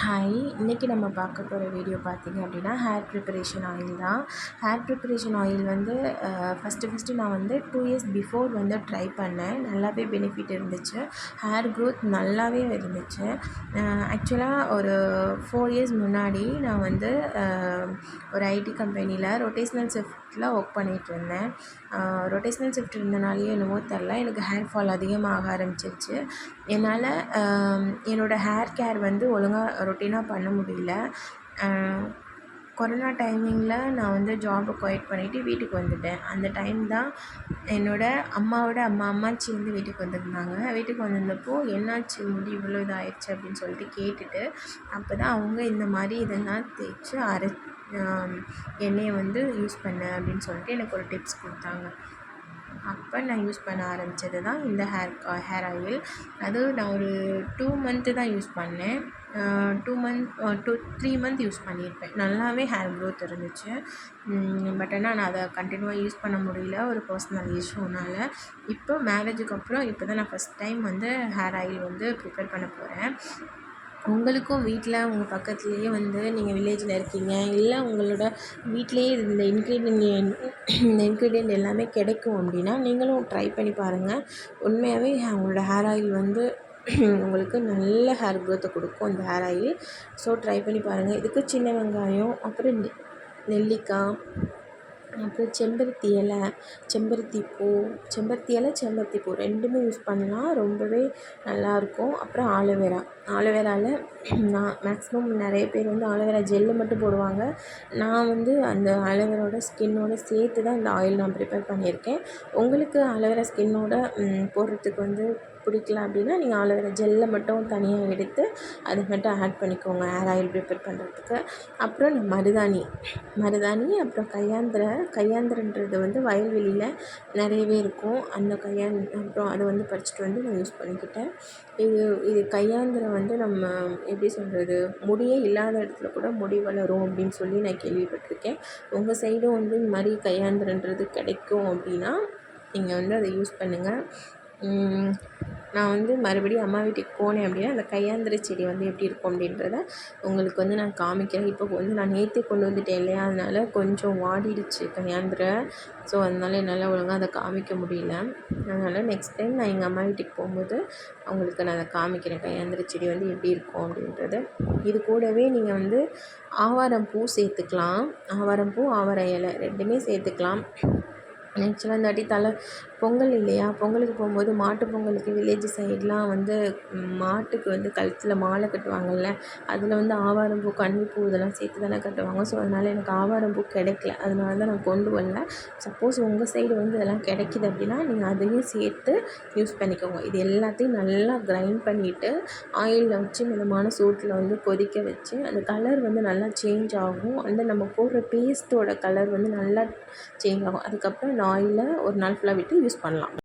Hi, இன்றைக்கி நம்ம பார்க்க போகிற வீடியோ பார்த்திங்க அப்படின்னா ஹேர் ப்ரிப்பரேஷன் ஆயில் தான். ஹேர் ப்ரிப்பரேஷன் ஆயில் வந்து ஃபஸ்ட்டு நான் வந்து 2 இயர்ஸ் பிஃபோர் வந்து ட்ரை பண்ணேன். நல்லாவே பெனிஃபிட் இருந்துச்சு. ஹேர் க்ரோத் நல்லாவே இருந்துச்சு. ஆக்சுவலாக ஒரு 4 இயர்ஸ் முன்னாடி நான் வந்து ஒரு ஐடி கம்பெனியில் ரொட்டேஷ்னல் ஷிஃப்ட்டில் ஒர்க் பண்ணிகிட்ருந்தேன். ரொட்டேஷ்னல் ஷிஃப்ட் இருந்தனாலேயோ என்னமோ தெரில, எனக்கு ஹேர் ஃபால் அதிகமாக ஆரம்பிச்சிருச்சு. என்னால் என்னோடய ஹேர் கேர் வந்து ஒழுங்காக ரொட்டீனாக பண்ண முடியல. கொரோனா டைமிங்கில் நான் வந்து ஜாபை குவைட் பண்ணிவிட்டு வீட்டுக்கு வந்துட்டேன். அந்த டைம் தான் என்னோடய அம்மாவோட அம்மாச்சி வந்து வீட்டுக்கு வந்திருந்தாங்க. வீட்டுக்கு வந்திருந்தப்போ என்னாச்சு முடி இவ்வளோ இதாகிடுச்சு அப்படின்னு சொல்லிட்டு கேட்டுட்டு, அப்போ தான் அவங்க இந்த மாதிரி இதெல்லாம் தேய்ச்சி எண்ணெயை வந்து யூஸ் பண்ண அப்படின்னு சொல்லிட்டு எனக்கு ஒரு டிப்ஸ் கொடுத்தாங்க. அப்போ நான் யூஸ் பண்ண ஆரம்பித்தது தான் இந்த ஹேர் ஆயில். அதுவும் நான் ஒரு 2 மந்த்து தான் யூஸ் பண்ணேன். 3 மந்த் யூஸ் பண்ணியிருப்பேன். நல்லாவே ஹேர் க்ரோத் இருந்துச்சு. பட் ஆனால் நான் அதை கண்டினியூவாக யூஸ் பண்ண முடியல ஒரு பர்சனல் இஷ்யூனால். இப்போ மேரேஜுக்கு அப்புறம் இப்போ தான் நான் ஃபஸ்ட் டைம் வந்து ஹேர் ஆயில் வந்து ப்ரிப்பேர் பண்ண போகிறேன். உங்களுக்கும் வீட்டில் உங்கள் பக்கத்துலேயே வந்து நீங்கள் வில்லேஜில் இருக்கீங்க, இல்லை உங்களோட வீட்டிலேயே இந்த இன்க்ரீடியன்ட் எல்லாமே கிடைக்கும் அப்படின்னா நீங்களும் ட்ரை பண்ணி பாருங்கள். உண்மையாகவே உங்களோட ஹேர் ஆயில் வந்து உங்களுக்கு நல்ல ஹேர் க்ரோத்தை கொடுக்கும் இந்த ஹேர் ஆயில். ஸோ ட்ரை பண்ணி பாருங்கள். இதுக்கு சின்ன வெங்காயம், அப்புறம் நெல்லிக்காய், அப்புறம் செம்பருத்தி இலை, செம்பருத்தி பூ, செம்பருத்தி பூ 2மே யூஸ் பண்ணலாம். ரொம்பவே நல்லாயிருக்கும். அப்புறம் ஆலோவேராவில் நான் மேக்ஸிமம் நிறைய பேர் வந்து ஆலோவேரா ஜெல்லு மட்டும் போடுவாங்க. நான் வந்து அந்த ஆலோவேராவோட ஸ்கின்னோடு சேர்த்து தான் இந்த ஆயில் நான் ப்ரிப்பேர் பண்ணியிருக்கேன். உங்களுக்கு ஆலோவேரா ஸ்கின்னோட போடுறதுக்கு வந்து பிடிக்கல அப்படின்னா நீங்கள் ஆலோவேரா ஜெல்லை மட்டும் தனியாக எடுத்து அதை மட்டும் ஆட் பண்ணிக்கோங்க ஹேர் ஆயில் ப்ரிப்பேர் பண்ணுறதுக்கு. அப்புறம் மருதாணி, அப்புறம் கையாந்திரன்றது வந்து வயல்வெளியில் நிறையவே இருக்கும். அந்த அப்புறம் அதை வந்து பறிச்சிட்டு வந்து நான் யூஸ் பண்ணிக்கிட்டேன். இது கையாந்திரம் வந்து நம்ம எப்படி சொல்கிறது, முடியே இல்லாத இடத்துல கூட முடி வளரும் அப்படின்னு சொல்லி நான் கேள்விப்பட்டிருக்கேன். உங்கள் சைடும் வந்து இந்த மாதிரி கையாந்திரன்றது கிடைக்கும் அப்படின்னா நீங்கள் வந்து அதை யூஸ் பண்ணுங்கள். நான் வந்து மறுபடியும் அம்மா வீட்டுக்கு போனேன் அப்படின்னா அந்த கையாந்திர செடி வந்து எப்படி இருக்கும் அப்படின்றத உங்களுக்கு வந்து நான் காமிக்கிறேன். இப்போ வந்து நான் நேற்றே கொண்டு வந்துட்டேன் இல்லையா, அதனால் கொஞ்சம் வாடிடுச்சு கையாந்திர. ஸோ அதனால் என்னால் ஒழுங்காக அதை காமிக்க முடியல. அதனால் நெக்ஸ்ட் டைம் நான் எங்கள் அம்மா வீட்டுக்கு போகும்போது அவங்களுக்கு நான் அதை காமிக்கிறேன், கையாந்திர செடி வந்து எப்படி இருக்கும் அப்படின்றது. இது கூடவே நீங்கள் வந்து ஆவாரம் பூ சேர்த்துக்கலாம். ஆவாரம் பூ, ஆவாரம் இலை 2மே சேர்த்துக்கலாம். ஆக்சுவலாக இந்த வாட்டி பொங்கல் இல்லையா, பொங்கலுக்கு போகும்போது மாட்டு பொங்கலுக்கு வில்லேஜ் சைட்லாம் வந்து மாட்டுக்கு வந்து கழுத்தில் மாலை கட்டுவாங்கள்ல, அதில் வந்து ஆவாரம்பூ, கன்னிப்பூ இதெல்லாம் சேர்த்து தானே கட்டுவாங்க. ஸோ அதனால் எனக்கு ஆவாரம்பூ கிடைக்கல, அதனால தான் நான் கொண்டு வரல. சப்போஸ் உங்கள் சைடு வந்து இதெல்லாம் கிடைக்கிது அப்படின்னா நீங்கள் அதையும் சேர்த்து யூஸ் பண்ணிக்கோங்க. இது எல்லாத்தையும் நல்லா கிரைண்ட் பண்ணிவிட்டு ஆயிலில் வச்சு மிதமான சூட்டில் வந்து கொதிக்க வச்சு அந்த கலர் வந்து நல்லா சேஞ்ச் ஆகும். அந்த நம்ம போடுற பேஸ்ட்டோட கலர் வந்து நல்லா சேஞ்ச் ஆகும். அதுக்கப்புறம் இந்த ஆயிலை ஒரு நாள் ஃபுல்லாக விட்டு யூஸ் பண்ணலாம்.